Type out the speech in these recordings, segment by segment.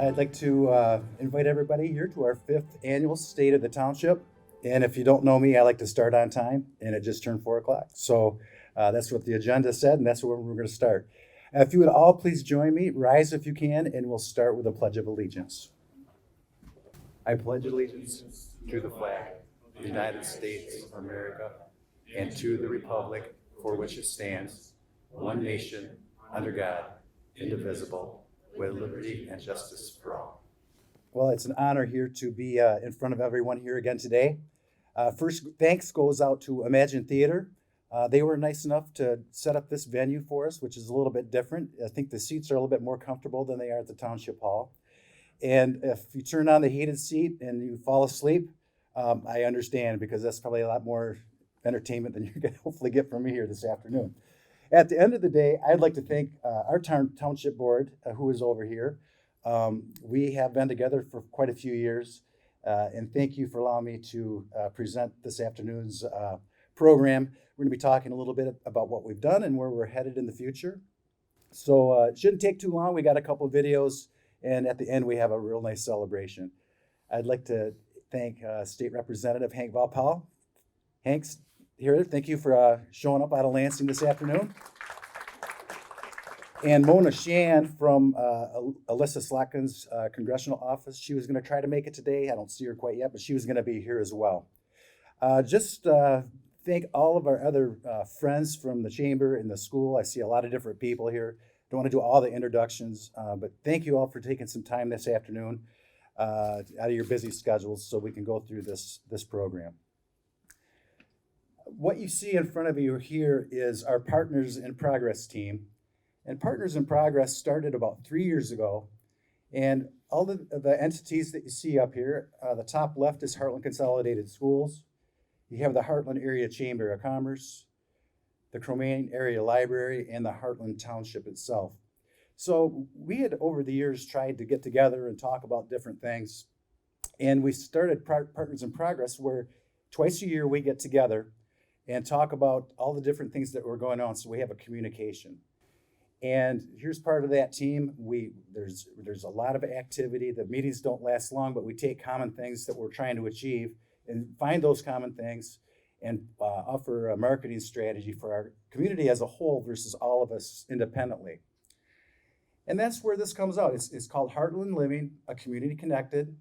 I'd like to invite everybody here to our fifth annual State of the Township. And if you don't know me, I like to start on time, and it just turned 4 o'clock. So that's what the agenda said, and that's where we're going to start. If you would all please join me, rise if you can, and we'll start with a Pledge of Allegiance. I pledge allegiance to the flag of the United States of America and to the republic for which it stands, one nation, under God, indivisible, with liberty and justice for all. Well, it's an honor here to be in front of everyone here again today. First, thanks goes out to Emagine Theatre. They were nice enough to set up this venue for us, which is a little bit different. I think the seats are a little bit more comfortable than they are at the Township Hall. And if you turn on the heated seat and you fall asleep, I understand, because that's probably a lot more entertainment than you're going to hopefully get from me here this afternoon. At the end of the day, I'd like to thank our Township Board, who is over here. We have been together for quite a few years, and thank you for allowing me to present this afternoon's program. We're going to be talking a little bit about what we've done and where we're headed in the future. So it shouldn't take too long. We got a couple of videos, and at the end, we have a real nice celebration. I'd like to thank State Representative Hank Valpal. Hank's here. Thank you for showing up out of Lansing this afternoon. And Mona Shan from Alyssa Slotkin's congressional office. She was going to try to make it today. I don't see her quite yet, but she was going to be here as well. Thank all of our other friends from the chamber and the school. I see a lot of different people here. Don't want to do all the introductions, but thank you all for taking some time this afternoon out of your busy schedules so we can go through this program. What you see in front of you here is our Partners in Progress team. And Partners in Progress started about 3 years ago. And all the entities that you see up here, the top left is Hartland Consolidated Schools. You have the Hartland Area Chamber of Commerce, the Cromaine Area Library, and the Hartland Township itself. So we had over the years tried to get together and talk about different things. And we started Partners in Progress, where twice a year we get together and talk about all the different things that were going on. So we have a communication. And here's part of that team. There's a lot of activity. The meetings don't last long, but we take common things that we're trying to achieve and find those common things and offer a marketing strategy for our community as a whole versus all of us independently. And that's where this comes out. It's called Hartland Living, a community connected.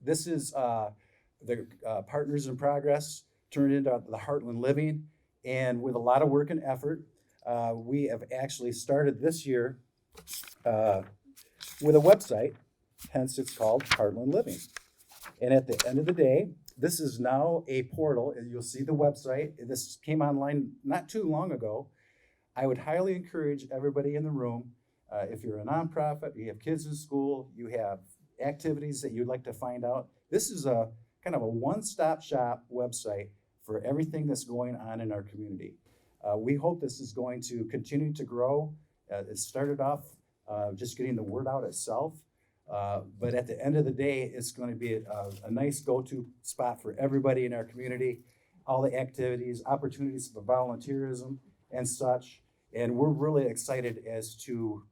This is the Partners in Progress turned into the Hartland Living. And with a lot of work and effort, we have actually started this year with a website, hence it's called Hartland Living. And at the end of the day, this is now a portal, and you'll see the website. This came online not too long ago. I would highly encourage everybody in the room, if you're a nonprofit, you have kids in school, you have activities that you'd like to find out, this is a kind of a one-stop shop website for everything that's going on in our community. We hope this is going to continue to grow. It started off just getting the word out itself. But at the end of the day, it's going to be a nice go-to spot for everybody in our community, all the activities, opportunities for volunteerism and such. And we're really excited as to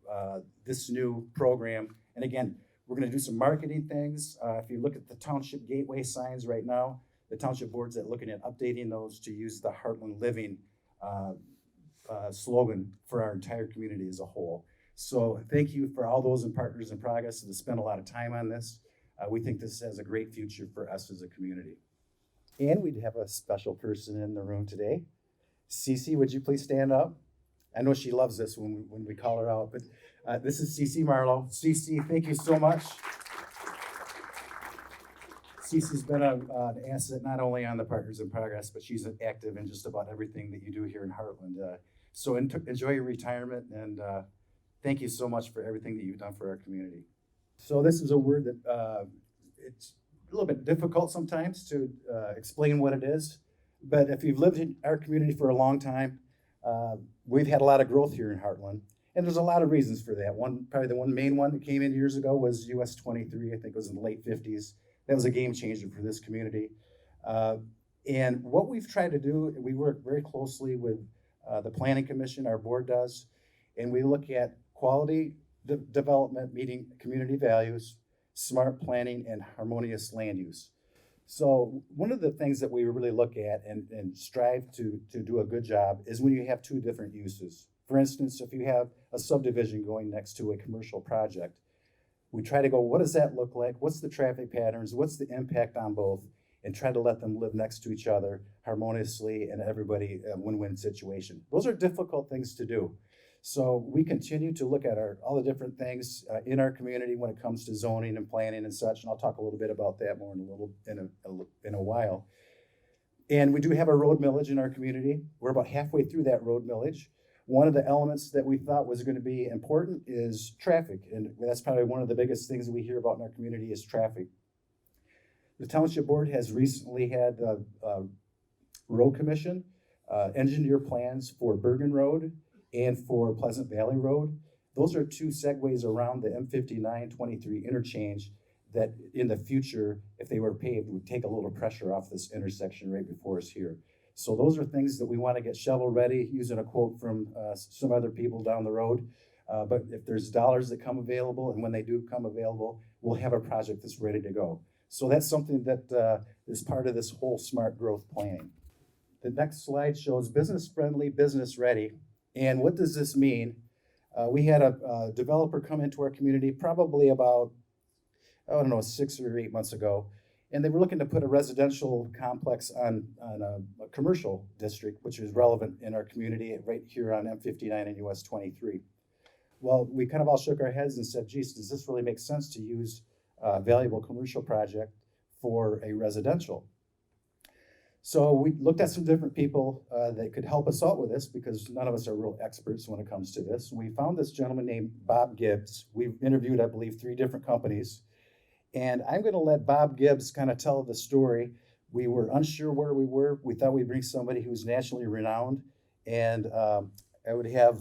this new program. And again, we're going to do some marketing things. If you look at the Township Gateway signs right now, the Township Board's looking at updating those to use the Hartland Living slogan for our entire community as a whole. So thank you for all those in Partners in Progress that spent a lot of time on this. We think this has a great future for us as a community. And we'd have a special person in the room today. Cece, would you please stand up? I know she loves this when we call her out, but this is Cece Marlowe. Cece, thank you so much. Cece's been an asset not only on the Partners in Progress, but she's active in just about everything that you do here in Hartland. So enjoy your retirement, and thank you so much for everything that you've done for our community. So this is a word that it's a little bit difficult sometimes to explain what it is, but if you've lived in our community for a long time, we've had a lot of growth here in Hartland, and there's a lot of reasons for that. Probably the one main one that came in years ago was US 23, I think it was in the late 50s. That was a game changer for this community. And what we've tried to do, we work very closely with the Planning Commission, our board does, and we look at quality development meeting community values, smart planning, and harmonious land use. So one of the things that we really look at and strive to do a good job is when you have two different uses. For instance, if you have a subdivision going next to a commercial project, we try to go, what does that look like? What's the traffic patterns? What's the impact on both? And try to let them live next to each other harmoniously and everybody a win-win situation. Those are difficult things to do. So we continue to look at all the different things in our community when it comes to zoning and planning and such, and I'll talk a little bit about that more in a while. And we do have a road millage in our community. We're about halfway through that road millage. One of the elements that we thought was going to be important is traffic, and that's probably one of the biggest things that we hear about in our community is traffic. The Township Board has recently had a road commission engineer plans for Bergen Road and for Pleasant Valley Road. Those are two segues around the M59-23 interchange that in the future, if they were paved, would take a little pressure off this intersection right before us here. So those are things that we want to get shovel ready, using a quote from some other people down the road. But if there's dollars that come available, and when they do come available, we'll have a project that's ready to go. So that's something that is part of this whole smart growth planning. The next slide shows business friendly, business ready. And what does this mean? We had a developer come into our community probably about, 6 or 8 months ago. And they were looking to put a residential complex on a commercial district, which is relevant in our community right here on M59 and US 23. Well, we kind of all shook our heads and said, geez, does this really make sense to use a valuable commercial project for a residential? So we looked at some different people that could help us out with this because none of us are real experts when it comes to this. We found this gentleman named Bob Gibbs. We've interviewed, I believe, 3 different companies. And I'm going to let Bob Gibbs kind of tell the story. We were unsure where we were. We thought we'd bring somebody who's nationally renowned. And I would have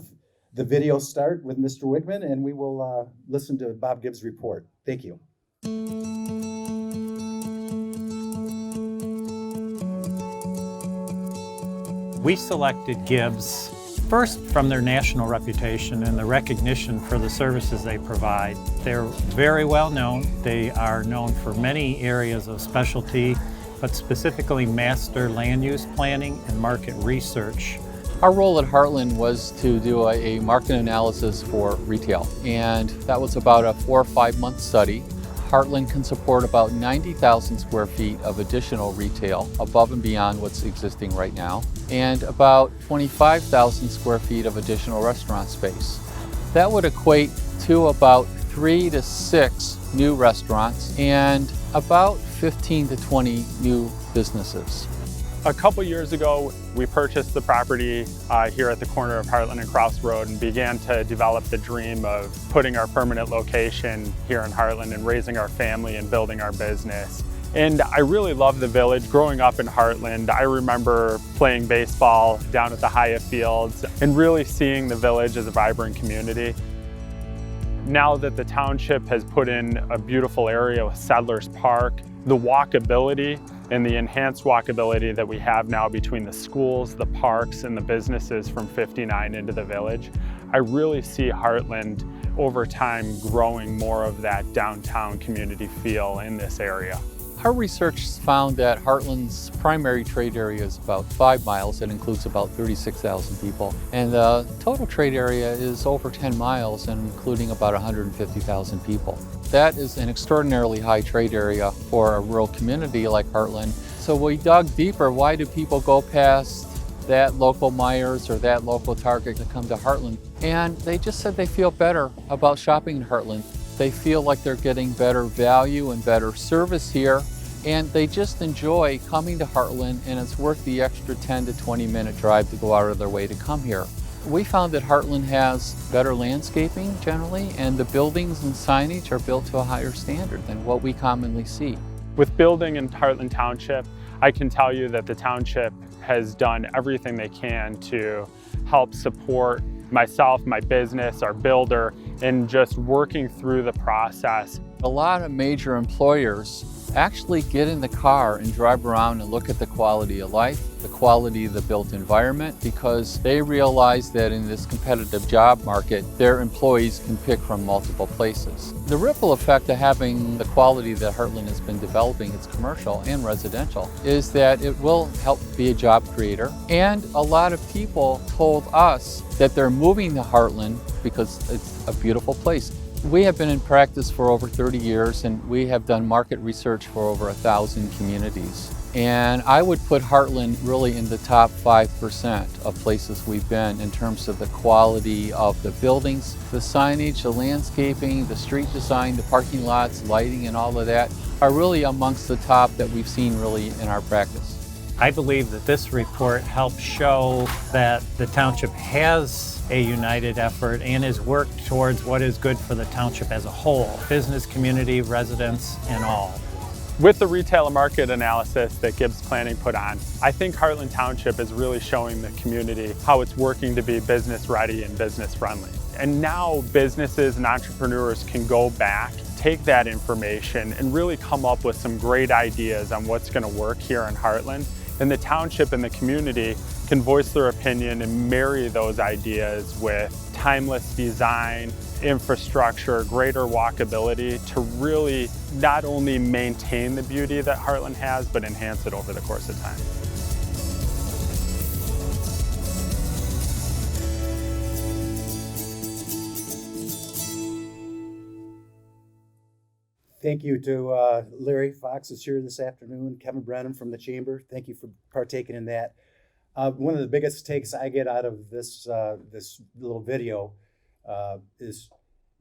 the video start with Mr. Wigman, and we will listen to Bob Gibbs' report. Thank you. We selected Gibbs first from their national reputation and the recognition for the services they provide. They're very well known. They are known for many areas of specialty, but specifically master land use planning and market research. Our role at Hartland was to do a market analysis for retail, and that was about a 4 or 5 month study. Hartland can support about 90,000 square feet of additional retail above and beyond what's existing right now, and about 25,000 square feet of additional restaurant space. That would equate to about 3 to 6 new restaurants and about 15 to 20 new businesses. A couple years ago, we purchased the property here at the corner of Hartland and Cross Road and began to develop the dream of putting our permanent location here in Hartland and raising our family and building our business. And I really love the village. Growing up in Hartland, I remember playing baseball down at the Hyatt Fields and really seeing the village as a vibrant community. Now that the township has put in a beautiful area with Settlers Park, the walkability and the enhanced walkability that we have now between the schools, the parks, and the businesses from 59 into the village, I really see Hartland over time growing more of that downtown community feel in this area. Our research found that Hartland's primary trade area is about 5 miles. It includes about 36,000 people. And the total trade area is over 10 miles and including about 150,000 people. That is an extraordinarily high trade area for a rural community like Hartland. So we dug deeper. Why do people go past that local Myers or that local Target to come to Hartland? And they just said they feel better about shopping in Hartland. They feel like they're getting better value and better service here, and they just enjoy coming to Hartland, and it's worth the extra 10 to 20 minute drive to go out of their way to come here. We found that Hartland has better landscaping generally, and the buildings and signage are built to a higher standard than what we commonly see. With building in Hartland Township, I can tell you that the township has done everything they can to help support myself, my business, our builder, and just working through the process. A lot of major employers actually get in the car and drive around and look at the quality of life, the quality of the built environment, because they realize that in this competitive job market, their employees can pick from multiple places. The ripple effect of having the quality that Hartland has been developing, it's commercial and residential, is that it will help be a job creator. And a lot of people told us that they're moving to Hartland because it's a beautiful place. We have been in practice for over 30 years, and we have done market research for over 1,000 communities. And I would put Hartland really in the top 5% of places we've been in terms of the quality of the buildings, the signage, the landscaping, the street design, the parking lots, lighting, and all of that are really amongst the top that we've seen really in our practice. I believe that this report helps show that the township has a united effort and has worked towards what is good for the township as a whole, business, community, residents, and all. With the retail market analysis that Gibbs Planning put on, I think Hartland Township is really showing the community how it's working to be business ready and business friendly. And now businesses and entrepreneurs can go back, take that information, and really come up with some great ideas on what's going to work here in Hartland. And the township and the community can voice their opinion and marry those ideas with timeless design, infrastructure, greater walkability to really not only maintain the beauty that Hartland has, but enhance it over the course of time. Thank you to Larry Fox is here this afternoon, Kevin Brennan from the Chamber. Thank you for partaking in that. One of the biggest takes I get out of this little video is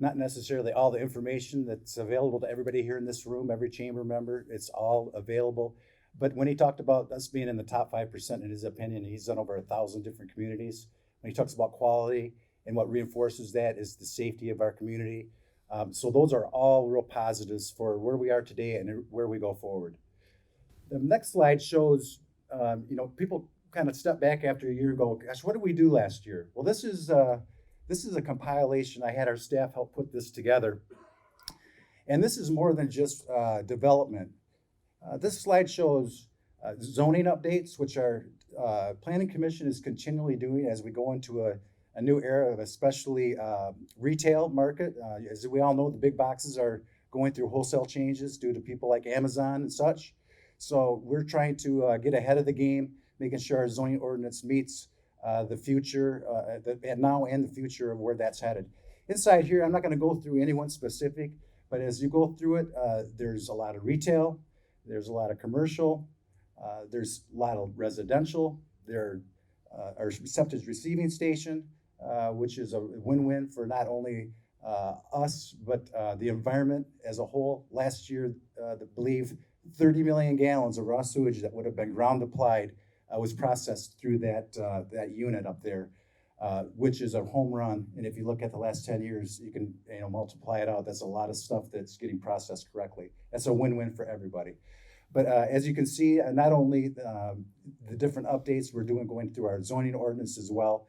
not necessarily all the information that's available to everybody here in this room, every Chamber member. It's all available. But when he talked about us being in the top 5%, in his opinion, he's done over 1,000 different communities. When he talks about quality, and what reinforces that is the safety of our community. So those are all real positives for where we are today and where we go forward. The next slide shows, people kind of step back after a year and go, gosh, what did we do last year? Well, this is a compilation. I had our staff help put this together. And this is more than just development. This slide shows zoning updates, which our Planning Commission is continually doing as we go into a new era of especially retail market. As we all know, the big boxes are going through wholesale changes due to people like Amazon and such. So we're trying to get ahead of the game, making sure our zoning ordinance meets the future, now and the future of where that's headed. Inside here, I'm not going to go through any one specific, but as you go through it, there's a lot of retail, there's a lot of commercial, there's a lot of residential, there our septic receiving station, which is a win-win for not only us, but the environment as a whole. Last year, I believe 30 million gallons of raw sewage that would have been ground applied was processed through that unit up there, which is a home run. And if you look at the last 10 years, you can multiply it out. That's a lot of stuff that's getting processed correctly. That's a win-win for everybody. But as you can see, not only the different updates we're doing going through our zoning ordinance as well.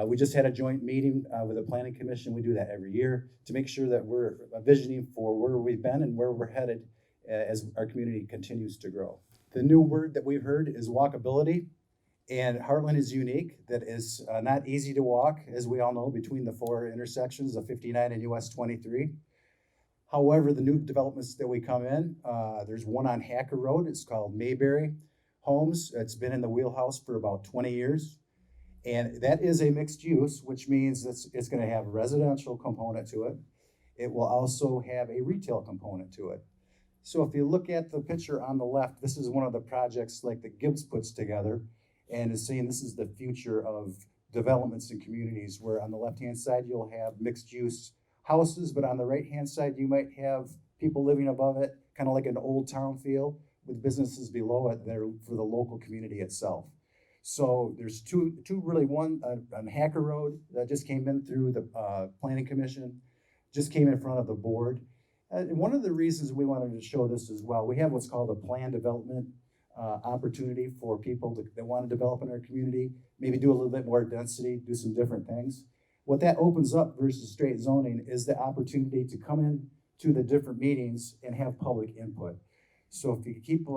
We just had a joint meeting with the Planning Commission. We do that every year to make sure that we're visioning for where we've been and where we're headed as our community continues to grow. The new word that we've heard is walkability, and Hartland is unique. That is not easy to walk, as we all know, between the four intersections of 59 and US 23. However, the new developments that we come in, there's one on Hacker Road. It's called Mayberry Homes. It's been in the wheelhouse for about 20 years. And that is a mixed use, which means it's going to have a residential component to it. It will also have a retail component to it. So if you look at the picture on the left, this is one of the projects like that Gibbs puts together and is saying this is the future of developments in communities, where on the left-hand side, you'll have mixed use houses, but on the right-hand side, you might have people living above it, kind of like an old town feel, with businesses below it that are for the local community itself. So there's two really, one on Hacker Road that just came in through the Planning Commission, just came in front of the board. And one of the reasons we wanted to show this as well, we have what's called a planned development opportunity for people that want to develop in our community, maybe do a little bit more density, do some different things. What that opens up versus straight zoning is the opportunity to come in to the different meetings and have public input. So if you keep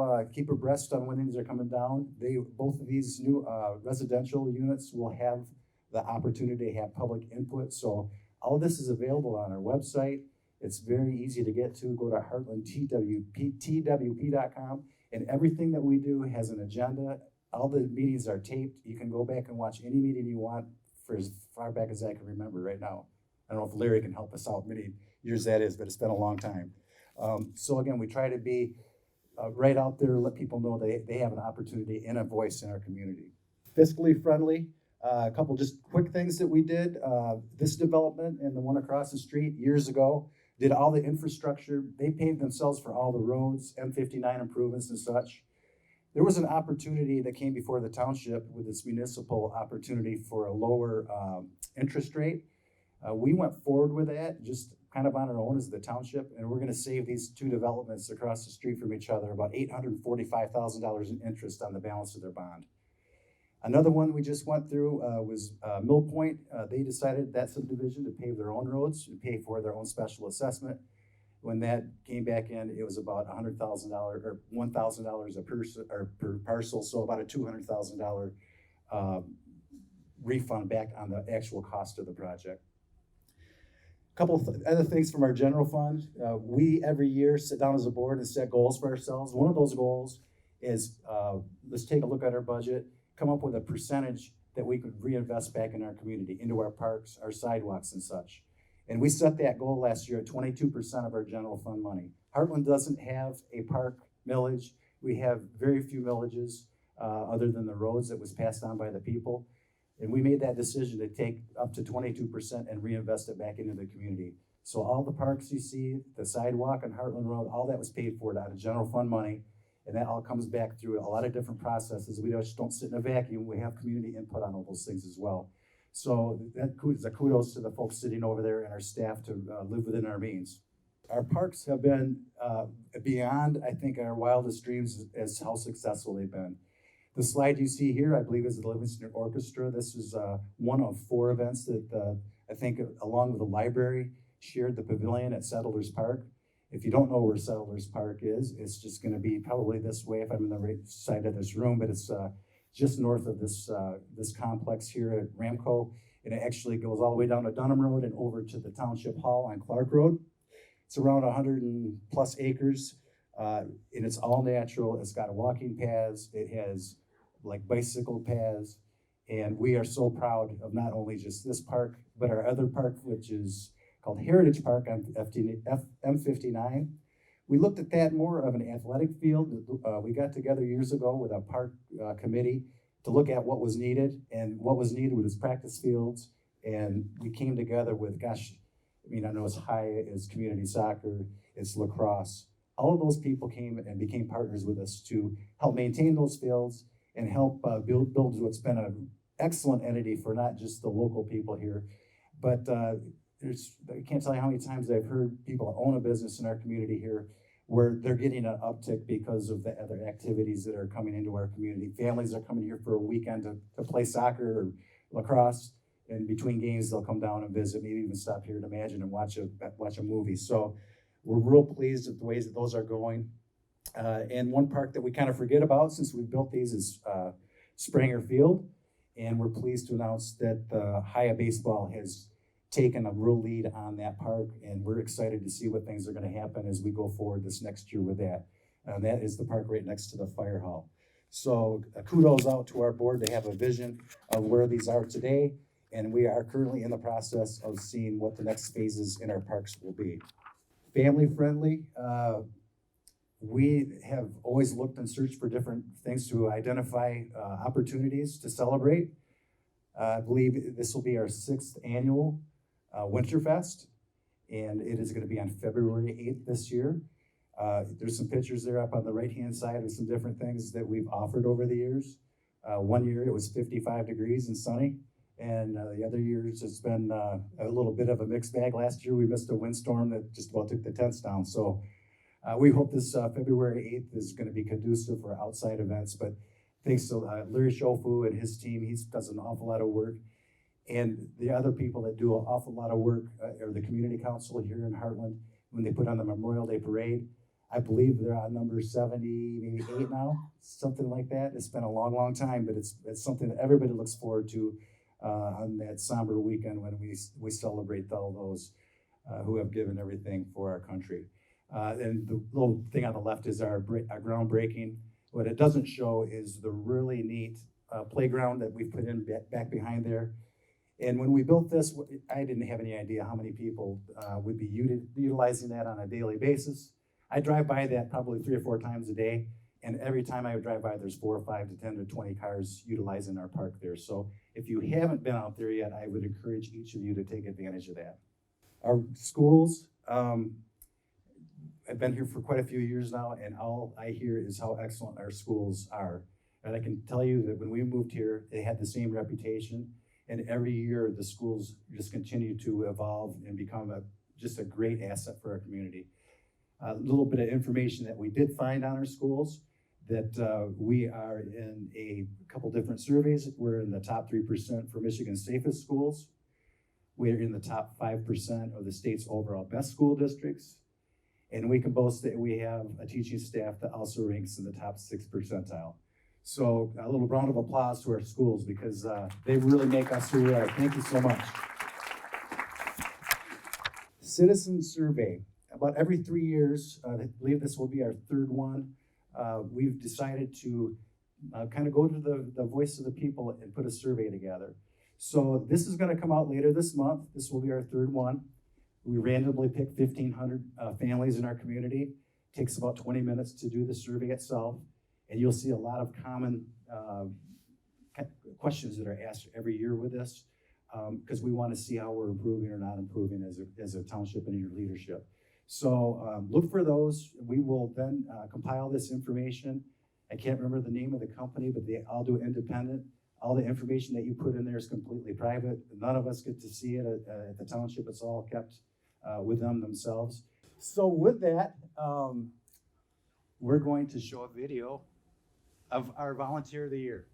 abreast on when things are coming down, both of these new residential units will have the opportunity to have public input. So all this is available on our website. It's very easy to get to. Go to heartlandtwp.com, and everything that we do has an agenda. All the meetings are taped. You can go back and watch any meeting you want for as far back as I can remember right now. I don't know if Larry can help us out many years that is, but it's been a long time. So again, we try to be right out there, let people know they have an opportunity and a voice in our community. Fiscally friendly, a couple just quick things that we did. This development and the one across the street years ago did all the infrastructure. They paved themselves for all the roads, M59 improvements and such. There was an opportunity that came before the township with this municipal opportunity for a lower interest rate. We went forward with that just kind of on our own as the township, and we're gonna save these two developments across the street from each other about $845,000 in interest on the balance of their bond. Another one we just went through was Mill Point. They decided that subdivision to pave their own roads and pay for their own special assessment. When that came back in, it was about $100,000 or $1,000 per parcel, so about a $200,000 refund back on the actual cost of the project. A couple of other things from our general fund. We every year sit down as a board and set goals for ourselves. One of those goals is let's take a look at our budget, come up with a percentage that we could reinvest back in our community, into our parks, our sidewalks and such. And we set that goal last year at 22% of our general fund money. Hartland doesn't have a park millage. We have very few millages other than the roads that was passed on by the people. And we made that decision to take up to 22% and reinvest it back into the community. So all the parks you see, the sidewalk on Hartland Road, all that was paid for out of general fund money. And that all comes back through a lot of different processes. We just don't sit in a vacuum. We have community input on all those things as well. So that is a kudos to the folks sitting over there and our staff to live within our means. Our parks have been beyond, I think, our wildest dreams as how successful they've been. The slide you see here, I believe, is the Livingston Orchestra. This is one of 4 events that I think, along with the library, shared the pavilion at Settlers Park. If you don't know where Settlers Park is, it's just going to be probably this way if I'm in the right side of this room, but it's just north of this complex here at Ramco, and it actually goes all the way down to Dunham Road and over to the Township Hall on Clark Road. It's around 100+ acres, and it's all natural. It's got walking paths. It has like bicycle paths, and we are so proud of not only just this park, but our other park, which is called Heritage Park on M59. We looked at that more of an athletic field. We got together years ago with a park committee to look at what was needed, and what was needed was practice fields. And we came together with, gosh, I mean, I know it's high, it's community soccer, it's lacrosse. All of those people came and became partners with us to help maintain those fields and help build what's been an excellent entity for not just the local people here, but I can't tell you how many times I've heard people that own a business in our community here where they're getting an uptick because of the other activities that are coming into our community. Families are coming here for a weekend to play soccer or lacrosse, and between games they'll come down and visit, maybe even stop here at Emagine and watch a movie. So we're real pleased with the ways that those are going. And one park that we kind of forget about since we built these is Springer Field, and we're pleased to announce that Haya Baseball has taken a real lead on that park, and we're excited to see what things are going to happen as we go forward this next year with that. That is the park right next to the fire hall. So kudos out to our board. They have a vision of where these are today, and we are currently in the process of seeing what the next phases in our parks will be. Family friendly. We have always looked and searched for different things to identify opportunities to celebrate. I believe this will be our 6th annual Winterfest, and it is going to be on February 8th this year. There's some pictures there up on the right-hand side of some different things that we've offered over the years. One year it was 55 degrees and sunny, and the other years it's been a little bit of a mixed bag. Last year we missed a windstorm that just about took the tents down. So we hope this February 8th is going to be conducive for outside events, but thanks to Larry Shofu and his team, he does an awful lot of work. And the other people that do an awful lot of work are the community council here in Hartland when they put on the Memorial Day Parade. I believe they're on number 70, maybe 8 now, something like that. It's been a long, long time, but it's something that everybody looks forward to on that somber weekend when we celebrate all those who have given everything for our country. And the little thing on the left is our groundbreaking. What it doesn't show is the really neat playground that we put in back behind there. And when we built this, I didn't have any idea how many people would be utilizing that on a daily basis. I drive by that probably 3 or 4 times a day, and every time I would drive by, there's 4 or 5 to 10 to 20 cars utilizing our park there. So if you haven't been out there yet, I would encourage each of you to take advantage of that. Our schools, I've been here for quite a few years now, and all I hear is how excellent our schools are. And I can tell you that when we moved here, they had the same reputation, and every year the schools just continue to evolve and become just a great asset for our community. A little bit of information that we did find on our schools, that we are in a couple different surveys. We're in the top 3% for Michigan's safest schools. We're in the top 5% of the state's overall best school districts. And we can boast that we have a teaching staff that also ranks in the top 6 percentile. So a little round of applause to our schools, because they really make us who we are. Thank you so much. Citizen survey. About every 3 years, I believe this will be our 3rd one, we've decided to kind of go to the voice of the people and put a survey together. So this is going to come out later this month. This will be our 3rd one. We randomly pick 1,500 families in our community. It takes about 20 minutes to do the survey itself, and you'll see a lot of common questions that are asked every year with this, because we want to see how we're improving or not improving as a township and in your leadership. So look for those. We will then compile this information. I can't remember the name of the company, but they all do independent. All the information that you put in there is completely private. None of us get to see it at the township. It's all kept with them themselves. So with that, we're going to show a video of our Volunteer of the Year.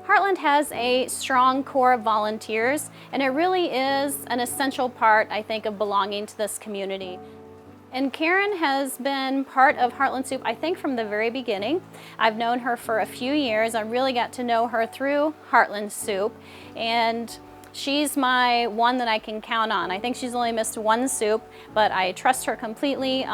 Hartland has a strong core of volunteers, and it really is an essential part, I think, of belonging to this community. And Karen has been part of Hartland Soup, I think, from the very beginning. I've known her for a few years. I really got to know her through Hartland Soup, and she's my one that I can count on. I think she's only missed 1 soup, but I trust her completely.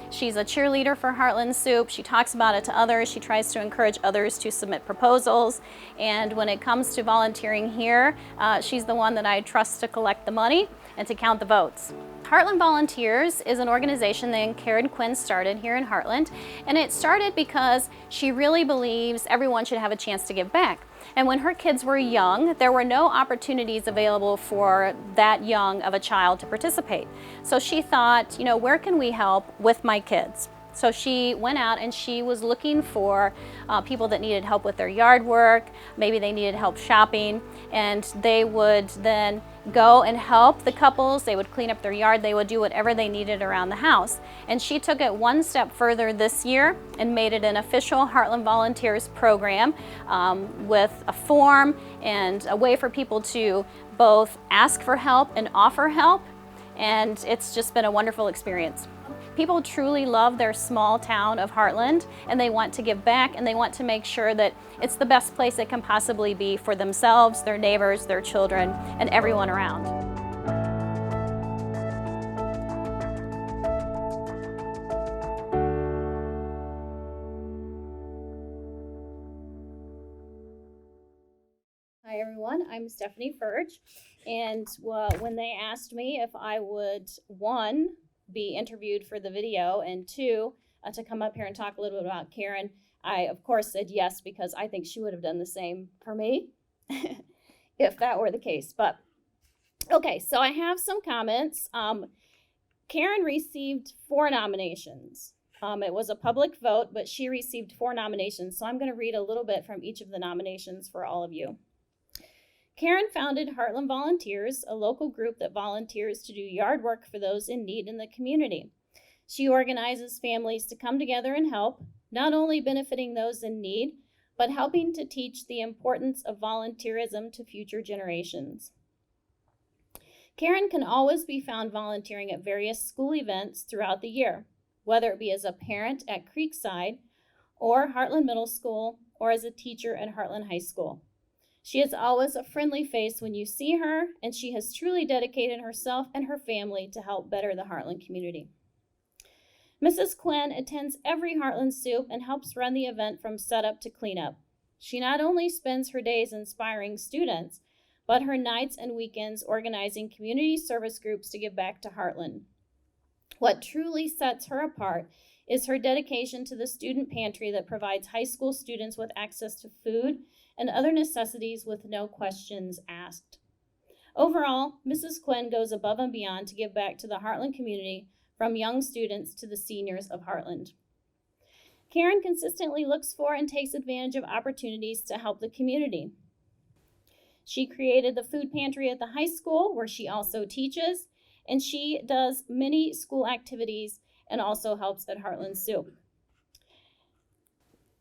She's a cheerleader for Hartland Soup. She talks about it to others. She tries to encourage others to submit proposals. And when it comes to volunteering here, she's the one that I trust to collect the money and to count the votes. Hartland Volunteers is an organization that Karen Quinn started here in Hartland, and it started because she really believes everyone should have a chance to give back. And when her kids were young, there were no opportunities available for that young of a child to participate. So she thought, you know, where can we help with my kids? So she went out and she was looking for people that needed help with their yard work, maybe they needed help shopping, and they would then go and help the couples. They would clean up their yard, they would do whatever they needed around the house. And she took it one step further this year and made it an official Hartland Volunteers program with a form and a way for people to both ask for help and offer help. And it's just been a wonderful experience. People truly love their small town of Hartland, and they want to give back, and they want to make sure that it's the best place it can possibly be for themselves, their neighbors, their children, and everyone around. Hi everyone, I'm Stephanie Furge, and when they asked me if I would, one, be interviewed for the video, and two, to come up here and talk a little bit about Karen, I of course said yes, because I think she would have done the same for me if that were the case. But okay, so I have some comments. Karen received 4 nominations. It was a public vote, but she received 4 nominations, so I'm going to read a little bit from each of the nominations for all of you. Karen founded Hartland Volunteers, a local group that volunteers to do yard work for those in need in the community. She organizes families to come together and help, not only benefiting those in need, but helping to teach the importance of volunteerism to future generations. Karen can always be found volunteering at various school events throughout the year, whether it be as a parent at Creekside or Hartland Middle School, or as a teacher at Hartland High School. She is always a friendly face when you see her, and she has truly dedicated herself and her family to help better the Hartland community. Mrs. Quinn attends every Hartland Soup and helps run the event from setup to cleanup. She not only spends her days inspiring students, but her nights and weekends organizing community service groups to give back to Hartland. What truly sets her apart is her dedication to the student pantry that provides high school students with access to food and other necessities with no questions asked. Overall, Mrs. Quinn goes above and beyond to give back to the Hartland community, from young students to the seniors of Hartland. Karen consistently looks for and takes advantage of opportunities to help the community. She created the food pantry at the high school, where she also teaches, and she does many school activities and also helps at Hartland Soup.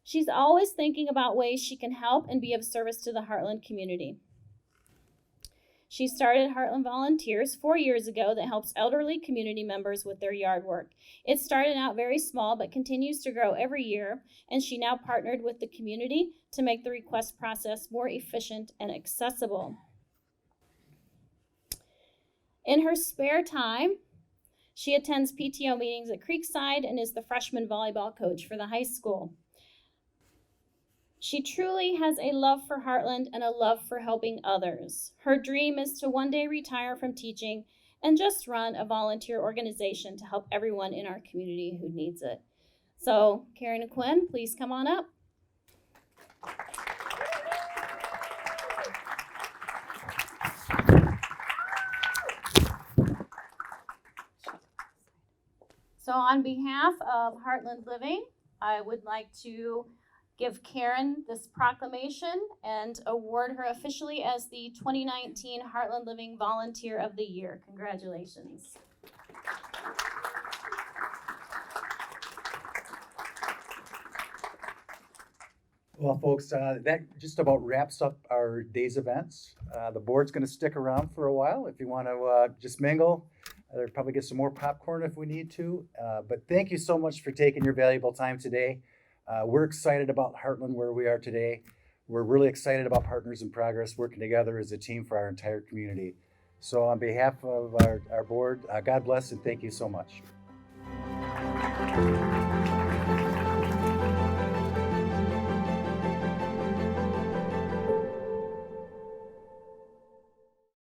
She's always thinking about ways she can help and be of service to the Hartland community. She started Hartland Volunteers 4 years ago that helps elderly community members with their yard work. It started out very small but continues to grow every year, and she now partnered with the community to make the request process more efficient and accessible. In her spare time, she attends PTO meetings at Creekside and is the freshman volleyball coach for the high school. She truly has a love for Hartland and a love for helping others. Her dream is to one day retire from teaching and just run a volunteer organization to help everyone in our community who needs it. So, Karen Quinn, please come on up. So on behalf of Hartland Living, I would like to give Karen this proclamation and award her officially as the 2019 Hartland Living Volunteer of the Year. Congratulations. Well, folks, that just about wraps up our day's events. The board's going to stick around for a while if you want to just mingle. There'll probably get some more popcorn if we need to. But thank you so much for taking your valuable time today. We're excited about Hartland where we are today. We're really excited about Partners in Progress working together as a team for our entire community. So on behalf of our board, God bless and thank you so much.